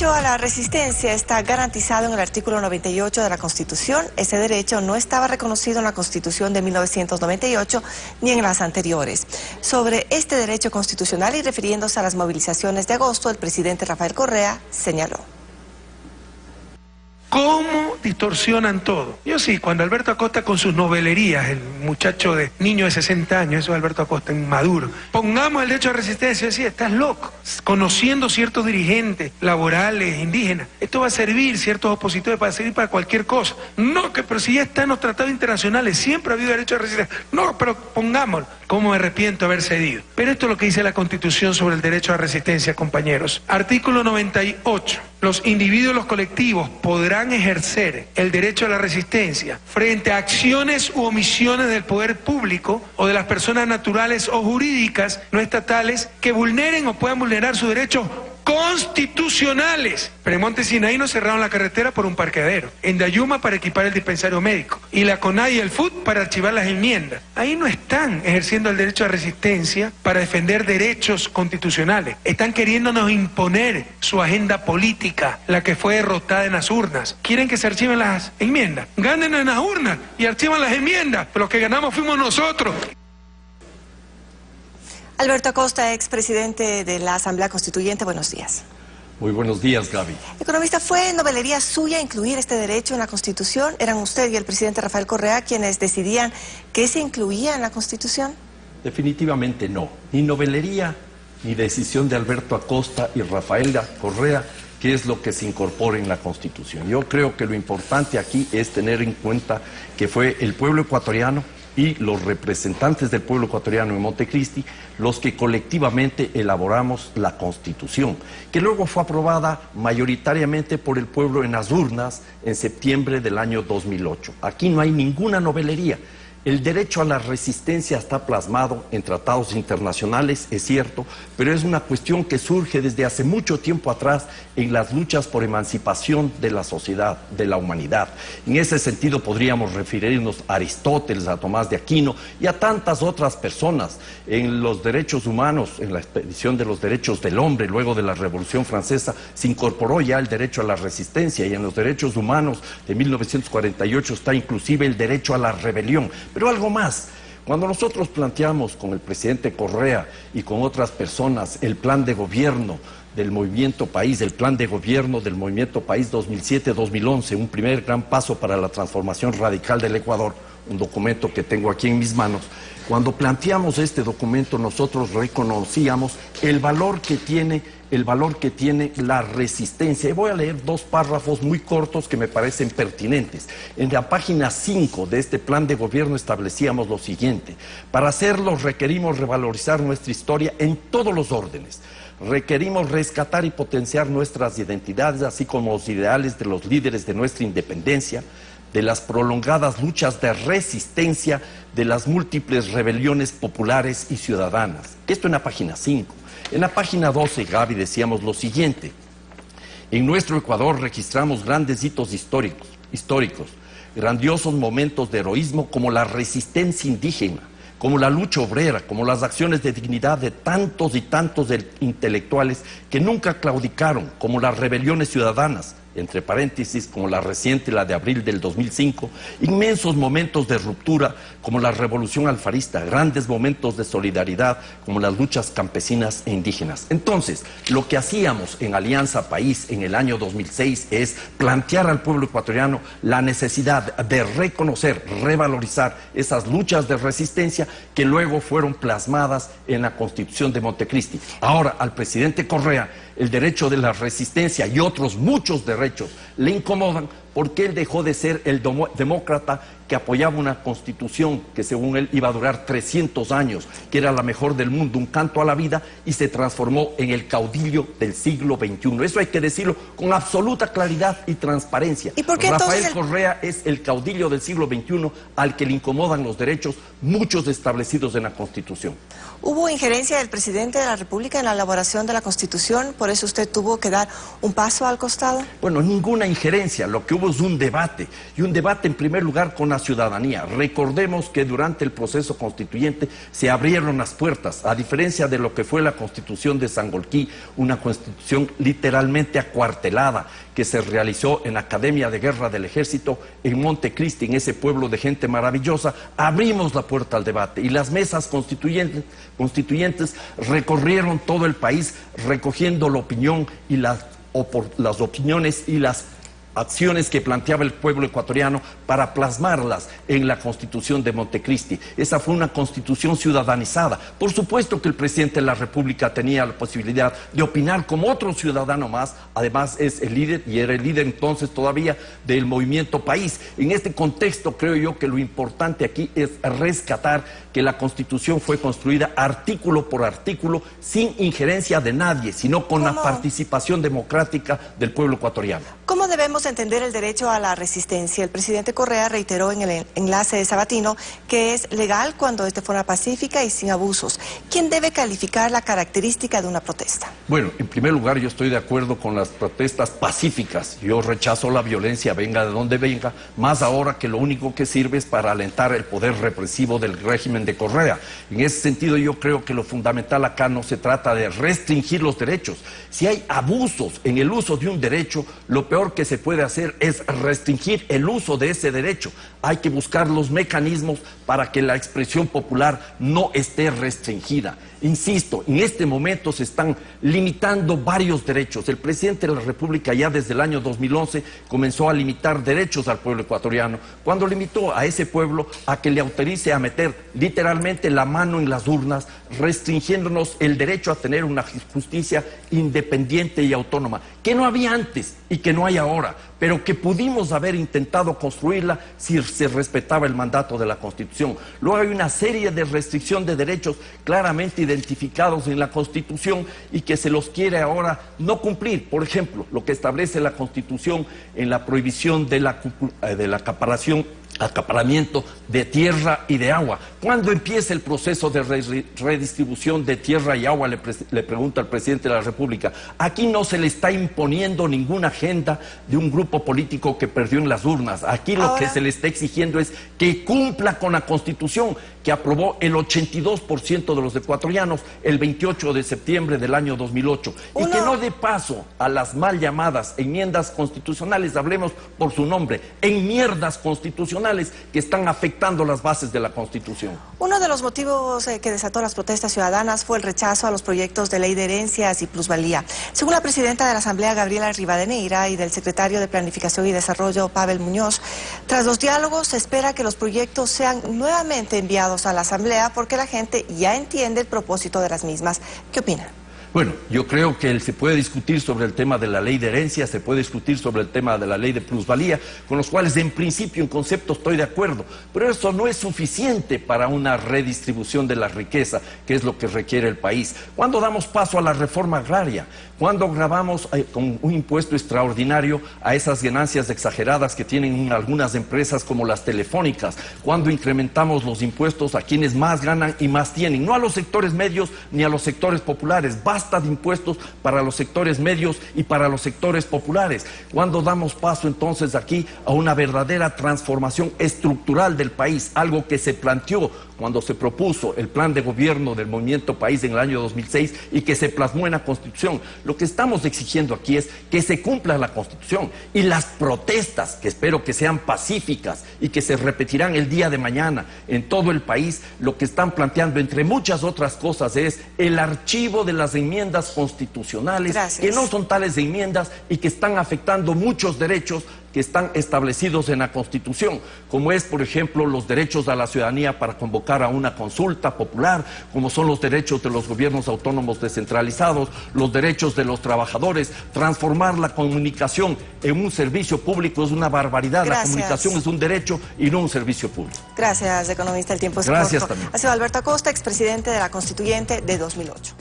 derecho a la resistencia está garantizado en el artículo 98 de la Constitución. Ese derecho no estaba reconocido en la Constitución de 1998 ni en las anteriores. Sobre este derecho constitucional y refiriéndose a las movilizaciones de agosto, el presidente Rafael Correa señaló: ¿cómo distorsionan todo? Yo sí, cuando Alberto Acosta con sus novelerías, el muchacho de niño de 60 años, eso es Alberto Acosta en Maduro, pongamos el derecho a resistencia, yo decía, estás loco. Conociendo ciertos dirigentes laborales, indígenas, esto va a servir, ciertos opositores, para servir para cualquier cosa. No, pero si ya están los tratados internacionales, siempre ha habido derecho a resistencia. No, pero pongámoslo. ¿Cómo me arrepiento de haber cedido? Pero esto es lo que dice la Constitución sobre el derecho a resistencia, compañeros. Artículo 98. Los individuos y los colectivos podrán ejercer el derecho a la resistencia frente a acciones u omisiones del poder público o de las personas naturales o jurídicas no estatales que vulneren o puedan vulnerar sus derechos constitucionales. Pero en Monte Sinaí nos cerraron la carretera por un parqueadero, en Dayuma para equipar el dispensario médico, y la CONAI y el FUT para archivar las enmiendas. Ahí no están ejerciendo el derecho a resistencia para defender derechos constitucionales. Están queriéndonos imponer su agenda política, la que fue derrotada en las urnas. Quieren que se archiven las enmiendas. Ganen en las urnas y archivan las enmiendas, pero los que ganamos fuimos nosotros. Alberto Acosta, expresidente de la Asamblea Constituyente, buenos días. Muy buenos días, Gaby. Economista, ¿fue novelería suya incluir este derecho en la Constitución? ¿Eran usted y el presidente Rafael Correa quienes decidían que se incluía en la Constitución? Definitivamente no. Ni novelería, ni decisión de Alberto Acosta y Rafael Correa, que es lo que se incorpora en la Constitución. Yo creo que lo importante aquí es tener en cuenta que fue el pueblo ecuatoriano y los representantes del pueblo ecuatoriano en Montecristi los que colectivamente elaboramos la Constitución, que luego fue aprobada mayoritariamente por el pueblo en las urnas en septiembre del año 2008. Aquí no hay ninguna novelería. El derecho a la resistencia está plasmado en tratados internacionales, es cierto, pero es una cuestión que surge desde hace mucho tiempo atrás en las luchas por emancipación de la sociedad, de la humanidad. En ese sentido podríamos referirnos a Aristóteles, a Tomás de Aquino y a tantas otras personas. En los derechos humanos, en la expedición de los derechos del hombre, luego de la Revolución Francesa, se incorporó ya el derecho a la resistencia, y en los derechos humanos de 1948 está inclusive el derecho a la rebelión. Pero algo más, cuando nosotros planteamos con el presidente Correa y con otras personas el plan de gobierno del Movimiento País, el plan de gobierno del Movimiento País 2007-2011, un primer gran paso para la transformación radical del Ecuador, un documento que tengo aquí en mis manos, cuando planteamos este documento nosotros reconocíamos el valor que tiene la resistencia. Y voy a leer dos párrafos muy cortos que me parecen pertinentes. En la página 5 de este plan de gobierno establecíamos lo siguiente: para hacerlo requerimos revalorizar nuestra historia en todos los órdenes. Requerimos rescatar y potenciar nuestras identidades, así como los ideales de los líderes de nuestra independencia, de las prolongadas luchas de resistencia, de las múltiples rebeliones populares y ciudadanas. Esto en la página 5. En la página 12, Gaby, decíamos lo siguiente: en nuestro Ecuador registramos grandes hitos históricos, grandiosos momentos de heroísmo como la resistencia indígena, como la lucha obrera, como las acciones de dignidad de tantos y tantos intelectuales que nunca claudicaron, como las rebeliones ciudadanas, entre paréntesis, como la reciente, la de abril del 2005, inmensos momentos de ruptura, como la revolución alfarista, grandes momentos de solidaridad, como las luchas campesinas e indígenas. Entonces, lo que hacíamos en Alianza País en el año 2006 es plantear al pueblo ecuatoriano la necesidad de reconocer, revalorizar esas luchas de resistencia que luego fueron plasmadas en la Constitución de Montecristi. Ahora, al presidente Correa, el derecho de la resistencia y otros muchos derechos le incomodan porque él dejó de ser el demócrata que apoyaba una constitución que según él iba a durar 300 años, que era la mejor del mundo, un canto a la vida, y se transformó en el caudillo del siglo XXI. Eso hay que decirlo con absoluta claridad y transparencia. ¿Y por qué Rafael Correa es el caudillo del siglo XXI al que le incomodan los derechos, muchos establecidos en la Constitución. ¿Hubo injerencia del presidente de la República en la elaboración de la Constitución? ¿Por eso usted tuvo que dar un paso al costado? Bueno, ninguna injerencia. Lo que hubo tuvimos un debate, y un debate en primer lugar con la ciudadanía. Recordemos que durante el proceso constituyente se abrieron las puertas, a diferencia de lo que fue la Constitución de Sangolquí, una constitución literalmente acuartelada, que se realizó en la Academia de Guerra del Ejército en Montecristi, en ese pueblo de gente maravillosa. Abrimos la puerta al debate y las mesas constituyentes recorrieron todo el país recogiendo la opinión y las opiniones y las acciones que planteaba el pueblo ecuatoriano para plasmarlas en la Constitución de Montecristi. Esa fue una constitución ciudadanizada. Por supuesto que el presidente de la República tenía la posibilidad de opinar como otro ciudadano más, además es el líder, y era el líder entonces todavía del movimiento País. En este contexto creo yo que lo importante aquí es rescatar que la Constitución fue construida artículo por artículo, sin injerencia de nadie, sino con la participación democrática del pueblo ecuatoriano. ¿Cómo debemos entender el derecho a la resistencia? El presidente Correa reiteró en el enlace de Sabatino que es legal cuando es de forma pacífica y sin abusos. ¿Quién debe calificar la característica de una protesta? Bueno, en primer lugar yo estoy de acuerdo con las protestas pacíficas. Yo rechazo la violencia, venga de donde venga, más ahora que lo único que sirve es para alentar el poder represivo del régimen de Correa. En ese sentido yo creo que lo fundamental acá no se trata de restringir los derechos. Si hay abusos en el uso de un derecho, lo peor que se puede hacer es restringir el uso de ese derecho. Hay que buscar los mecanismos para que la expresión popular no esté restringida. Insisto, en este momento se están limitando varios derechos. El presidente de la República ya desde el año 2011 comenzó a limitar derechos al pueblo ecuatoriano, cuando limitó a ese pueblo a que le autorice a meter literalmente la mano en las urnas, restringiéndonos el derecho a tener una justicia independiente y autónoma, que no había antes y que no hay ahora, pero que pudimos haber intentado construirla si se respetaba el mandato de la Constitución. Luego hay una serie de restricción de derechos claramente identificados en la Constitución y que se los quiere ahora no cumplir. Por ejemplo, lo que establece la Constitución en la prohibición de la acaparamiento de tierra y de agua. ¿Cuándo empieza el proceso de redistribución de tierra y agua? Le pregunta al presidente de la República. Aquí no se le está imponiendo ninguna agenda de un grupo político que perdió en las urnas. Aquí lo que se le está exigiendo es que cumpla con la Constitución que aprobó el 82% de los ecuatorianos el 28 de septiembre del año 2008. Y que no dé paso a las mal llamadas enmiendas constitucionales, hablemos por su nombre, enmierdas constitucionales que están afectando las bases de la Constitución. Uno de los motivos que desató las protestas ciudadanas fue el rechazo a los proyectos de ley de herencias y plusvalía. Según la presidenta de la Asamblea, Gabriela Rivadeneira, y del secretario de Planificación y Desarrollo, Pavel Muñoz, tras los diálogos se espera que los proyectos sean nuevamente enviados a la Asamblea porque la gente ya entiende el propósito de las mismas. ¿Qué opina? Bueno, yo creo que se puede discutir sobre el tema de la ley de herencia, se puede discutir sobre el tema de la ley de plusvalía, con los cuales en principio, en concepto, estoy de acuerdo, pero eso no es suficiente para una redistribución de la riqueza, que es lo que requiere el país. ¿Cuándo damos paso a la reforma agraria? ¿Cuándo grabamos con un impuesto extraordinario a esas ganancias exageradas que tienen algunas empresas como las telefónicas? ¿Cuándo incrementamos los impuestos a quienes más ganan y más tienen? No a los sectores medios ni a los sectores populares. Basta de impuestos para los sectores medios y para los sectores populares. ¿Cuándo damos paso entonces aquí a una verdadera transformación estructural del país? Algo que se planteó cuando se propuso el plan de gobierno del Movimiento País en el año 2006 y que se plasmó en la Constitución. Lo que estamos exigiendo aquí es que se cumpla la Constitución, y las protestas, que espero que sean pacíficas y que se repetirán el día de mañana en todo el país, lo que están planteando, entre muchas otras cosas, es el archivo de las enmiendas constitucionales, que no son tales enmiendas y que están afectando muchos derechos que están establecidos en la Constitución, como es, por ejemplo, los derechos a la ciudadanía para convocar a una consulta popular, como son los derechos de los gobiernos autónomos descentralizados, los derechos de los trabajadores. Transformar la comunicación en un servicio público es una barbaridad. La comunicación es un derecho y no un servicio público. Gracias, economista. El tiempo es corto. Gracias también. Ha sido Alberto Acosta, expresidente de la Constituyente de 2008.